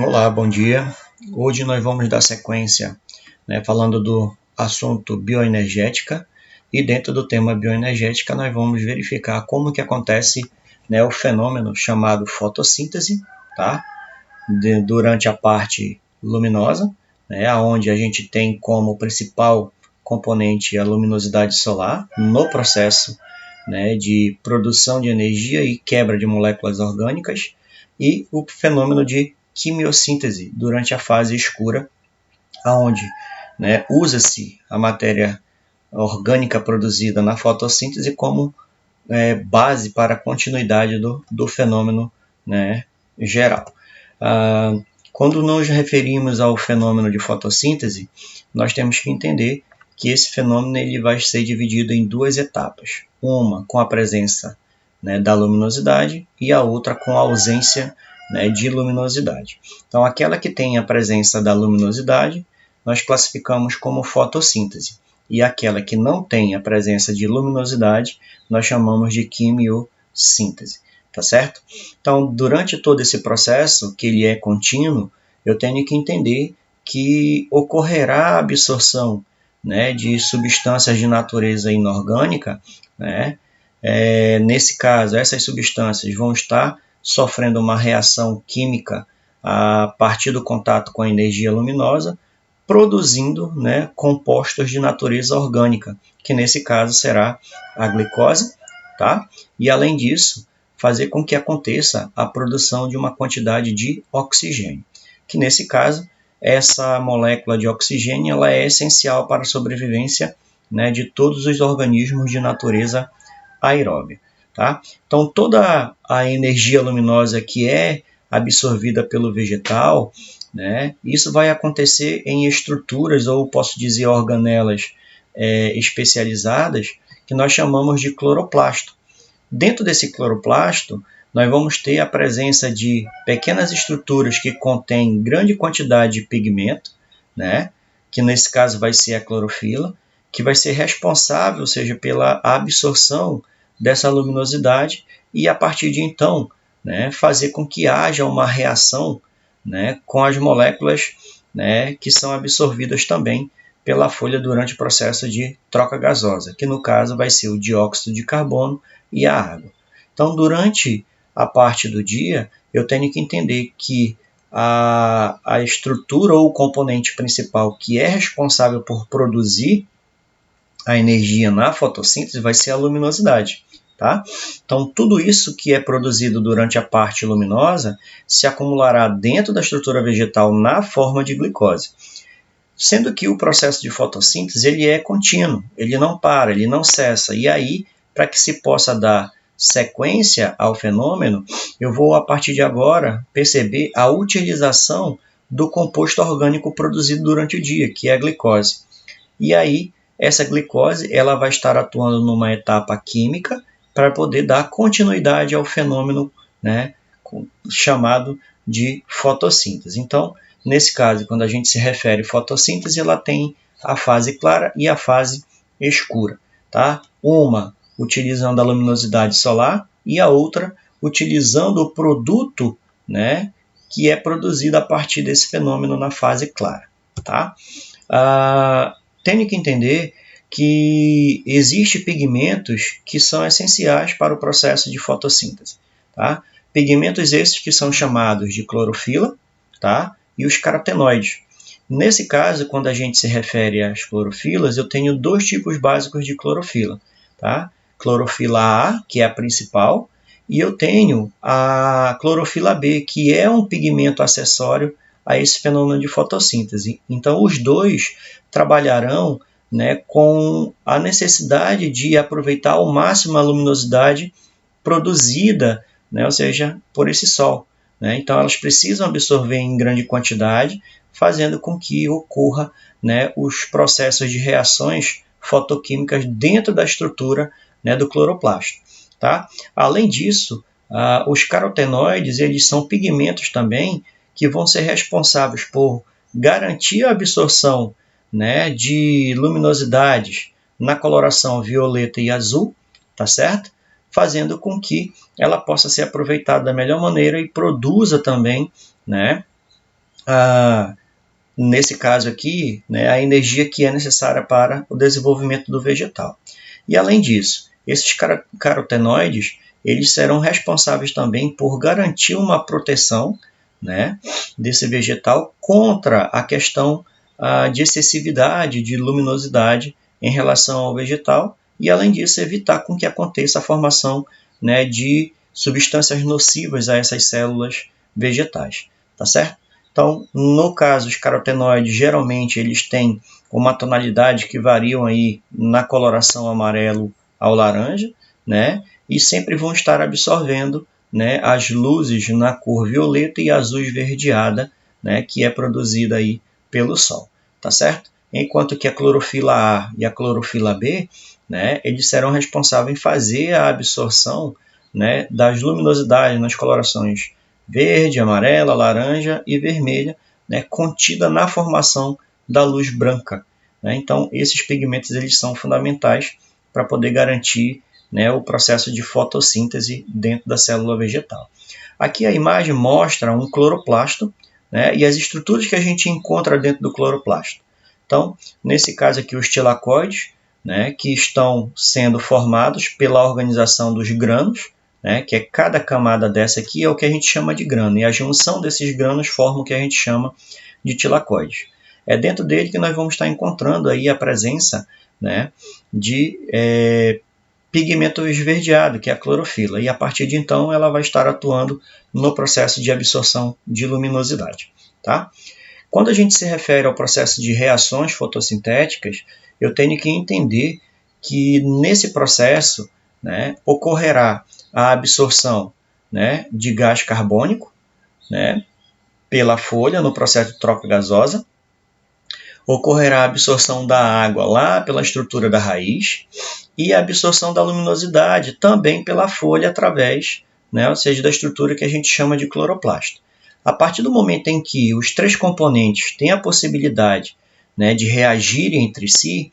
Olá, bom dia. Hoje nós vamos dar sequência, falando do assunto bioenergética, e dentro do tema bioenergética nós vamos verificar como que acontece, o fenômeno chamado fotossíntese, tá? Durante a parte luminosa, onde a gente tem como principal componente a luminosidade solar no processo, de produção de energia e quebra de moléculas orgânicas, e o fenômeno de quimiossíntese durante a fase escura, onde usa-se a matéria orgânica produzida na fotossíntese como base para a continuidade do fenômeno, geral. Quando nos referimos ao fenômeno de fotossíntese, nós temos que entender que esse fenômeno ele vai ser dividido em duas etapas. Uma com a presença da luminosidade e a outra com a ausência de luminosidade. Então, aquela que tem a presença da luminosidade, nós classificamos como fotossíntese. E aquela que não tem a presença de luminosidade, nós chamamos de quimiossíntese. Tá certo? Então, durante todo esse processo, que ele é contínuo, eu tenho que entender que ocorrerá a absorção de substâncias de natureza inorgânica. Nesse caso, essas substâncias vão estar sofrendo uma reação química a partir do contato com a energia luminosa, produzindo compostos de natureza orgânica, que nesse caso será a glicose, tá? E além disso, fazer com que aconteça a produção de uma quantidade de oxigênio, que nesse caso, essa molécula de oxigênio ela é essencial para a sobrevivência de todos os organismos de natureza aeróbia. Tá? Então, toda a energia luminosa que é absorvida pelo vegetal, isso vai acontecer em estruturas, ou posso dizer organelas especializadas, que nós chamamos de cloroplasto. Dentro desse cloroplasto, nós vamos ter a presença de pequenas estruturas que contêm grande quantidade de pigmento, que nesse caso vai ser a clorofila, que vai ser responsável, ou seja, pela absorção dessa luminosidade e, a partir de então, fazer com que haja uma reação com as moléculas que são absorvidas também pela folha durante o processo de troca gasosa, que no caso vai ser o dióxido de carbono e a água. Então, durante a parte do dia, eu tenho que entender que a estrutura ou o componente principal que é responsável por produzir a energia na fotossíntese vai ser a luminosidade. Tá? Então, tudo isso que é produzido durante a parte luminosa se acumulará dentro da estrutura vegetal na forma de glicose. Sendo que o processo de fotossíntese ele é contínuo, ele não para, ele não cessa. E aí, para que se possa dar sequência ao fenômeno, eu vou, a partir de agora, perceber a utilização do composto orgânico produzido durante o dia, que é a glicose. E aí, essa glicose ela vai estar atuando numa etapa química para poder dar continuidade ao fenômeno chamado de fotossíntese. Então, nesse caso, quando a gente se refere à fotossíntese, ela tem a fase clara e a fase escura. Tá? Uma utilizando a luminosidade solar e a outra utilizando o produto que é produzido a partir desse fenômeno na fase clara. Tá? Tenho que entender que existem pigmentos que são essenciais para o processo de fotossíntese. Tá? Pigmentos esses que são chamados de clorofila, tá? E os carotenoides. Nesse caso, quando a gente se refere às clorofilas, eu tenho dois tipos básicos de clorofila. Tá? Clorofila A, que é a principal, e eu tenho a clorofila B, que é um pigmento acessório a esse fenômeno de fotossíntese. Então, os dois trabalharão com a necessidade de aproveitar ao máximo a luminosidade produzida, ou seja, por esse sol. Então, elas precisam absorver em grande quantidade, fazendo com que ocorra os processos de reações fotoquímicas dentro da estrutura do cloroplasto. Tá? Além disso, os carotenoides eles são pigmentos também que vão ser responsáveis por garantir a absorção de luminosidades na coloração violeta e azul, tá certo? Fazendo com que ela possa ser aproveitada da melhor maneira e produza também nesse caso aqui, né, a energia que é necessária para o desenvolvimento do vegetal. E além disso, esses carotenoides, eles serão responsáveis também por garantir uma proteção, né, desse vegetal contra a questão de excessividade de luminosidade em relação ao vegetal e, além disso, evitar com que aconteça a formação, né, de substâncias nocivas a essas células vegetais, tá certo? Então, no caso, os carotenoides, geralmente, eles têm uma tonalidade que variam aí na coloração amarelo ao laranja, né? E sempre vão estar absorvendo, né, as luzes na cor violeta e azul esverdeada, né, que é produzida aí pelo Sol, tá certo? Enquanto que a clorofila A e a clorofila B, né, eles serão responsáveis em fazer a absorção, né, das luminosidades nas colorações verde, amarela, laranja e vermelha, né, contida na formação da luz branca, né? Então, esses pigmentos eles são fundamentais para poder garantir, né, o processo de fotossíntese dentro da célula vegetal. Aqui a imagem mostra um cloroplasto, né, e as estruturas que a gente encontra dentro do cloroplasto. Então, nesse caso aqui, os tilacoides, né, que estão sendo formados pela organização dos grânulos, né, que é cada camada dessa aqui é o que a gente chama de grano, e a junção desses grãos forma o que a gente chama de tilacoides. É dentro dele que nós vamos estar encontrando aí a presença, né, de pigmento esverdeado, que é a clorofila, e a partir de então ela vai estar atuando no processo de absorção de luminosidade, tá? Quando a gente se refere ao processo de reações fotossintéticas, eu tenho que entender que nesse processo, né, ocorrerá a absorção, né, de gás carbônico, né, pela folha no processo de troca gasosa, ocorrerá a absorção da água lá pela estrutura da raiz e a absorção da luminosidade também pela folha através, né, ou seja, da estrutura que a gente chama de cloroplasto. A partir do momento em que os três componentes têm a possibilidade, né, de reagir entre si,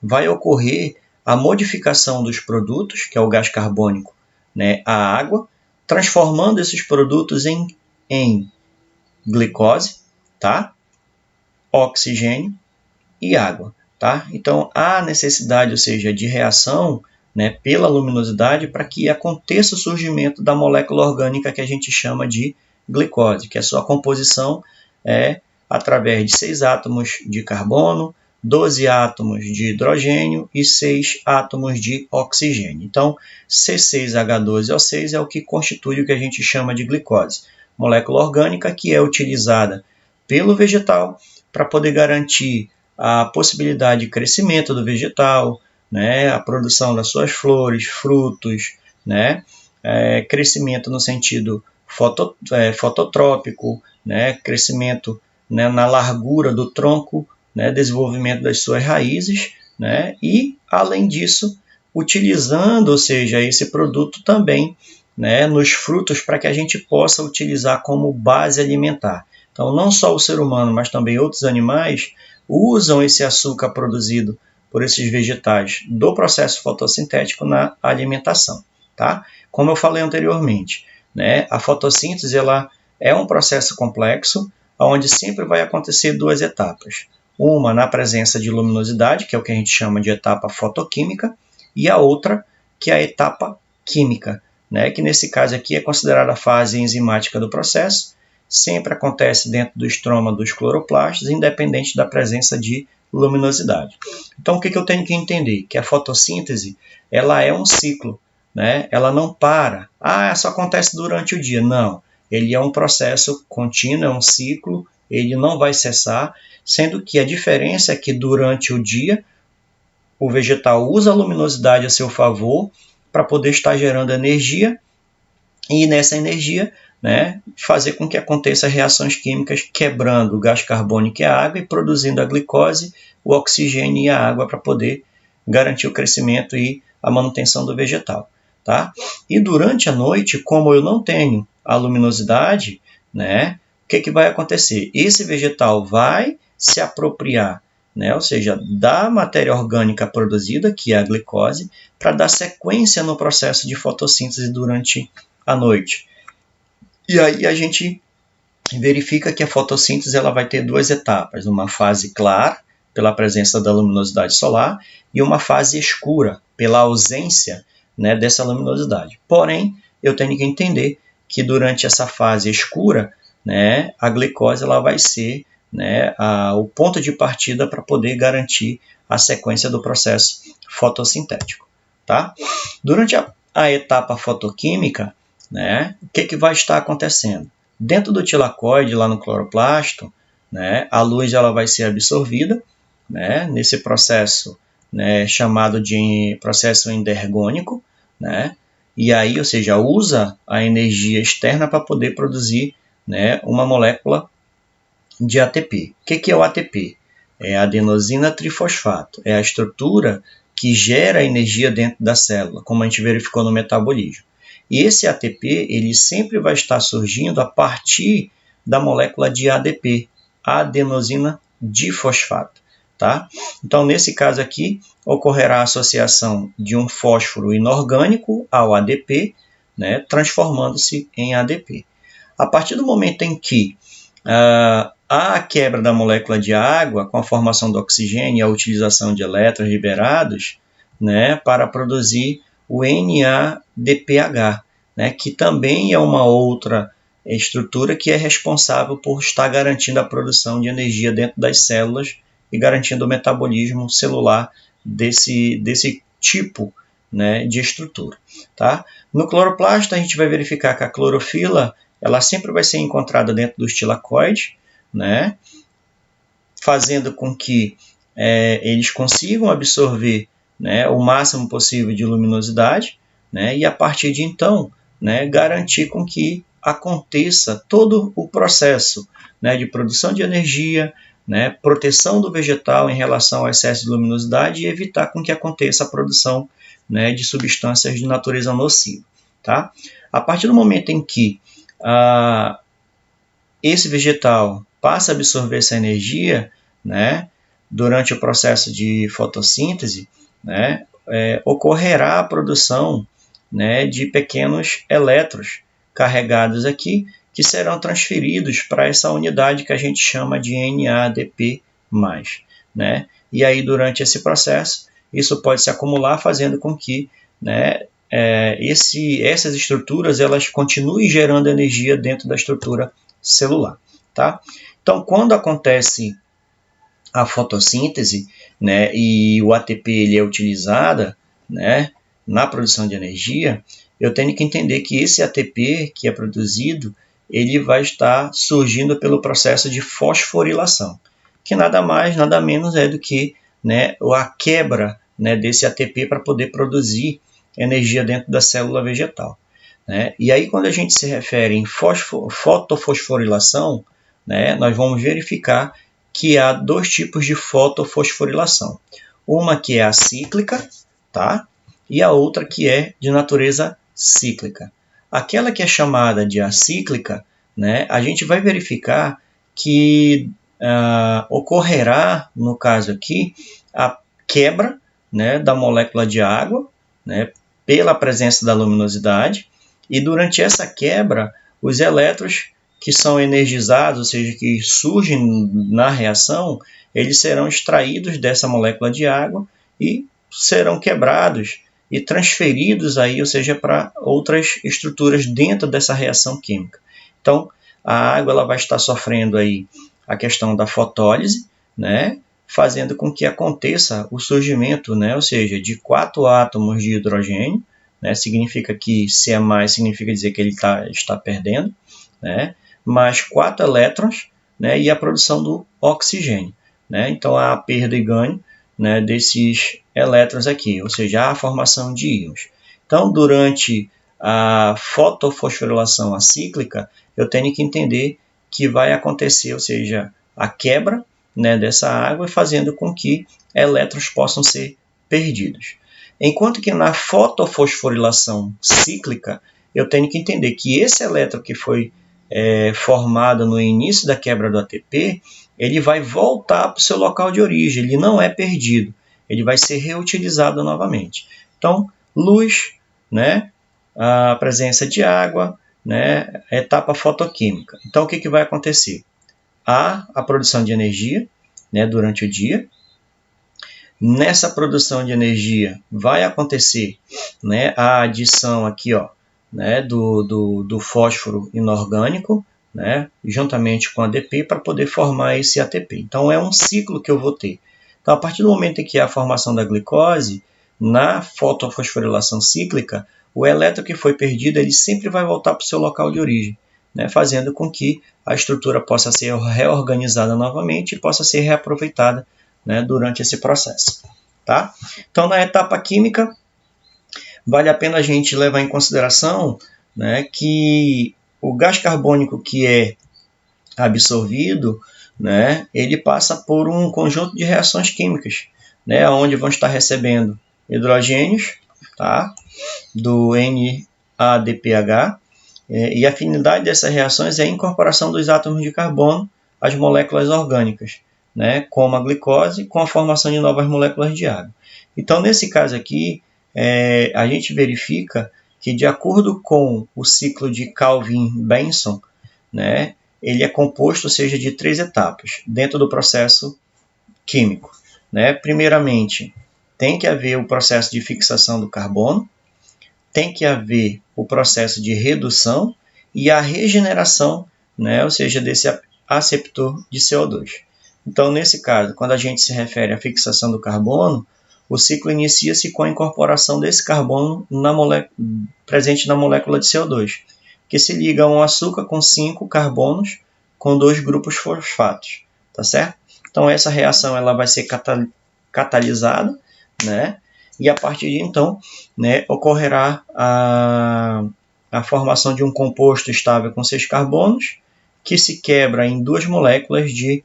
vai ocorrer a modificação dos produtos, que é o gás carbônico, né, a água, transformando esses produtos em glicose, tá? Oxigênio e água, tá? Então, há necessidade, ou seja, de reação, né, pela luminosidade para que aconteça o surgimento da molécula orgânica que a gente chama de glicose, que a sua composição é através de 6 átomos de carbono, 12 átomos de hidrogênio e 6 átomos de oxigênio. Então, C6H12O6 é o que constitui o que a gente chama de glicose, molécula orgânica que é utilizada pelo vegetal para poder garantir a possibilidade de crescimento do vegetal, né, a produção das suas flores, frutos, né, crescimento no sentido fototrópico, né, crescimento, né, na largura do tronco, né, desenvolvimento das suas raízes, né, e, além disso, utilizando, ou seja, esse produto também, né, nos frutos para que a gente possa utilizar como base alimentar. Então, não só o ser humano, mas também outros animais usam esse açúcar produzido por esses vegetais do processo fotossintético na alimentação, tá? Como eu falei anteriormente, né, a fotossíntese ela é um processo complexo, onde sempre vai acontecer duas etapas. Uma na presença de luminosidade, que é o que a gente chama de etapa fotoquímica, e a outra, que é a etapa química, né, que nesse caso aqui é considerada a fase enzimática do processo, sempre acontece dentro do estroma dos cloroplastos, independente da presença de luminosidade. Então, o que eu tenho que entender? Que a fotossíntese ela é um ciclo, né? Ela não para. Só acontece durante o dia. Não, ele é um processo contínuo, é um ciclo, ele não vai cessar, sendo que a diferença é que durante o dia o vegetal usa a luminosidade a seu favor para poder estar gerando energia e nessa energia, né, fazer com que aconteçam reações químicas quebrando o gás carbônico e a água e produzindo a glicose, o oxigênio e a água para poder garantir o crescimento e a manutenção do vegetal, tá? E durante a noite, como eu não tenho a luminosidade, né, o que vai acontecer? Esse vegetal vai se apropriar, né, ou seja, da matéria orgânica produzida, que é a glicose, para dar sequência no processo de fotossíntese durante à noite. E aí a gente verifica que a fotossíntese ela vai ter duas etapas, uma fase clara, pela presença da luminosidade solar, e uma fase escura, pela ausência, né, dessa luminosidade. Porém, eu tenho que entender que durante essa fase escura, né, a glicose ela vai ser, né, o ponto de partida para poder garantir a sequência do processo fotossintético. Tá? Durante a etapa fotoquímica, né, o que vai estar acontecendo? Dentro do tilacoide, lá no cloroplasto, né, a luz ela vai ser absorvida, né, nesse processo, né, chamado de processo endergônico, né, e aí, ou seja, usa a energia externa para poder produzir, né, uma molécula de ATP. O que é o ATP? É a adenosina trifosfato, é a estrutura que gera energia dentro da célula, como a gente verificou no metabolismo. E esse ATP ele sempre vai estar surgindo a partir da molécula de ADP, adenosina difosfato. Tá? Então, nesse caso aqui, ocorrerá a associação de um fósforo inorgânico ao ADP, né, transformando-se em ADP. A partir do momento em que há a quebra da molécula de água, com a formação do oxigênio e a utilização de elétrons liberados, né, para produzir o NADPH, né, que também é uma outra estrutura que é responsável por estar garantindo a produção de energia dentro das células e garantindo o metabolismo celular desse tipo, né, de estrutura. Tá? No cloroplasto, a gente vai verificar que a clorofila ela sempre vai ser encontrada dentro dos tilacoides, né, fazendo com que eles consigam absorver, né, o máximo possível de luminosidade, né, e a partir de então, né, garantir com que aconteça todo o processo, né, de produção de energia, né, proteção do vegetal em relação ao excesso de luminosidade e evitar com que aconteça a produção, né, de substâncias de natureza nociva. Tá? A partir do momento em que esse vegetal passa a absorver essa energia, né, durante o processo de fotossíntese, né, ocorrerá a produção, né, de pequenos elétrons carregados aqui, que serão transferidos para essa unidade que a gente chama de NADP+. Né? E aí, durante esse processo, isso pode se acumular, fazendo com que, né, essas estruturas elas continuem gerando energia dentro da estrutura celular. Tá? Então, quando acontece a fotossíntese, né, e o ATP ele é utilizado, né, na produção de energia, eu tenho que entender que esse ATP que é produzido, ele vai estar surgindo pelo processo de fosforilação, que nada mais, nada menos é do que, né, a quebra, né, desse ATP para poder produzir energia dentro da célula vegetal. Né? E aí, quando a gente se refere em fotofosforilação, né, nós vamos verificar que há dois tipos de fotofosforilação. Uma que é acíclica, tá? E a outra que é de natureza cíclica. Aquela que é chamada de acíclica, né, a gente vai verificar que ocorrerá, no caso aqui, a quebra, né, da molécula de água, né, pela presença da luminosidade, e durante essa quebra, os elétrons que são energizados, ou seja, que surgem na reação, eles serão extraídos dessa molécula de água e serão quebrados e transferidos aí, ou seja, para outras estruturas dentro dessa reação química. Então, a água ela vai estar sofrendo aí a questão da fotólise, né, fazendo com que aconteça o surgimento, né, ou seja, de 4 átomos de hidrogênio, né, significa que se é mais, significa dizer que ele está perdendo, né, mais 4 elétrons, né, e a produção do oxigênio. Né? Então, há a perda e ganho, né, desses elétrons aqui, ou seja, há a formação de íons. Então, durante a fotofosforilação acíclica, eu tenho que entender que vai acontecer, ou seja, a quebra, né, dessa água, fazendo com que elétrons possam ser perdidos. Enquanto que na fotofosforilação cíclica, eu tenho que entender que esse elétron que foi formado no início da quebra do ATP, ele vai voltar para o seu local de origem, ele não é perdido, ele vai ser reutilizado novamente. Então, luz, né, a presença de água, né, a etapa fotoquímica. Então, o que vai acontecer? Há a produção de energia, né, durante o dia. Nessa produção de energia vai acontecer, né, a adição aqui, ó, né, do fósforo inorgânico, né, juntamente com ADP para poder formar esse ATP. Então, é um ciclo que eu vou ter. Então, a partir do momento em que há a formação da glicose, na fotofosforilação cíclica, o elétron que foi perdido ele sempre vai voltar para o seu local de origem, né, fazendo com que a estrutura possa ser reorganizada novamente e possa ser reaproveitada, né, durante esse processo. Tá? Então, na etapa química, vale a pena a gente levar em consideração, né, que o gás carbônico que é absorvido, né, ele passa por um conjunto de reações químicas, né, onde vão estar recebendo hidrogênios, tá, do NADPH, e a afinidade dessas reações é a incorporação dos átomos de carbono às moléculas orgânicas, né, como a glicose, com a formação de novas moléculas de água. Então, nesse caso aqui, a gente verifica que, de acordo com o ciclo de Calvin-Benson, né, ele é composto, ou seja, de 3 etapas dentro do processo químico. Né? Primeiramente, tem que haver o processo de fixação do carbono, tem que haver o processo de redução e a regeneração, né, ou seja, desse aceptor de CO2. Então, nesse caso, quando a gente se refere à fixação do carbono, o ciclo inicia-se com a incorporação desse carbono presente na molécula de CO2, que se liga a um açúcar com 5 carbonos com 2 grupos fosfatos, tá certo? Então, essa reação ela vai ser catalisada, né? E a partir de então, né, ocorrerá a formação de um composto estável com 6 carbonos, que se quebra em 2 moléculas de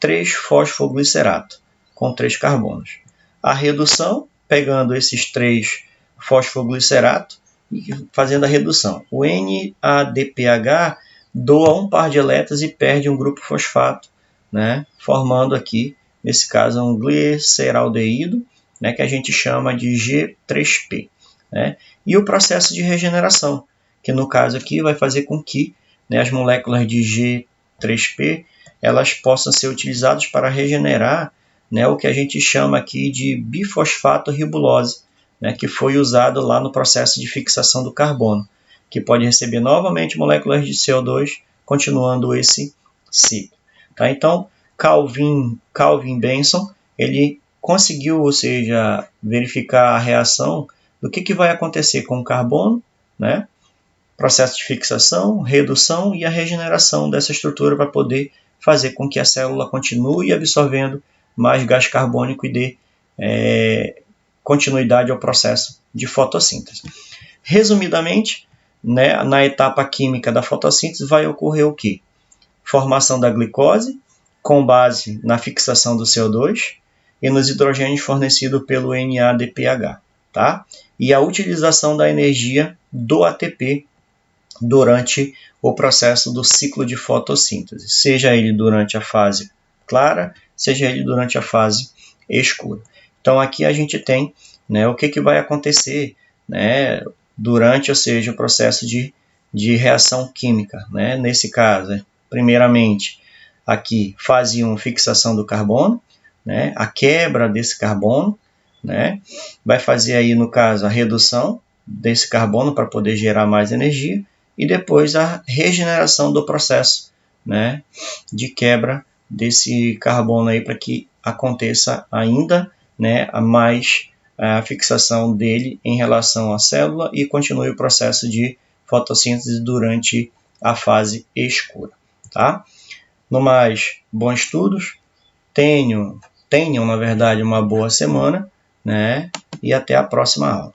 3-fosfoglicerato, com 3 carbonos. A redução, pegando esses 3 fosfoglicerato e fazendo a redução. O NADPH doa um par de elétrons e perde um grupo fosfato, né, formando aqui, nesse caso, um gliceraldeído, né, que a gente chama de G3P. Né? E o processo de regeneração, que no caso aqui vai fazer com que, né, as moléculas de G3P elas possam ser utilizadas para regenerar, né, o que a gente chama aqui de bifosfato ribulose, né, que foi usado lá no processo de fixação do carbono, que pode receber novamente moléculas de CO2, continuando esse ciclo. Tá? Então, Calvin-Benson, ele conseguiu, ou seja, verificar a reação do que vai acontecer com o carbono, né? Processo de fixação, redução e a regeneração dessa estrutura para poder fazer com que a célula continue absorvendo mais gás carbônico e dê continuidade ao processo de fotossíntese. Resumidamente, né, na etapa química da fotossíntese vai ocorrer o quê? Formação da glicose, com base na fixação do CO2 e nos hidrogênios fornecidos pelo NADPH. Tá? E a utilização da energia do ATP durante o processo do ciclo de fotossíntese, seja ele durante a fase clara, seja ele durante a fase escura. Então, aqui a gente tem, né, o que vai acontecer, né, durante, ou seja, o processo de reação química. Né? Nesse caso, primeiramente, aqui, fase 1, fixação do carbono, né, a quebra desse carbono, né, vai fazer aí, no caso, a redução desse carbono para poder gerar mais energia, e depois a regeneração do processo, né, de quebra desse carbono aí para que aconteça ainda, né, a fixação dele em relação à célula e continue o processo de fotossíntese durante a fase escura. Tá? No mais, bons estudos, tenham, na verdade, uma boa semana, né, e até a próxima aula.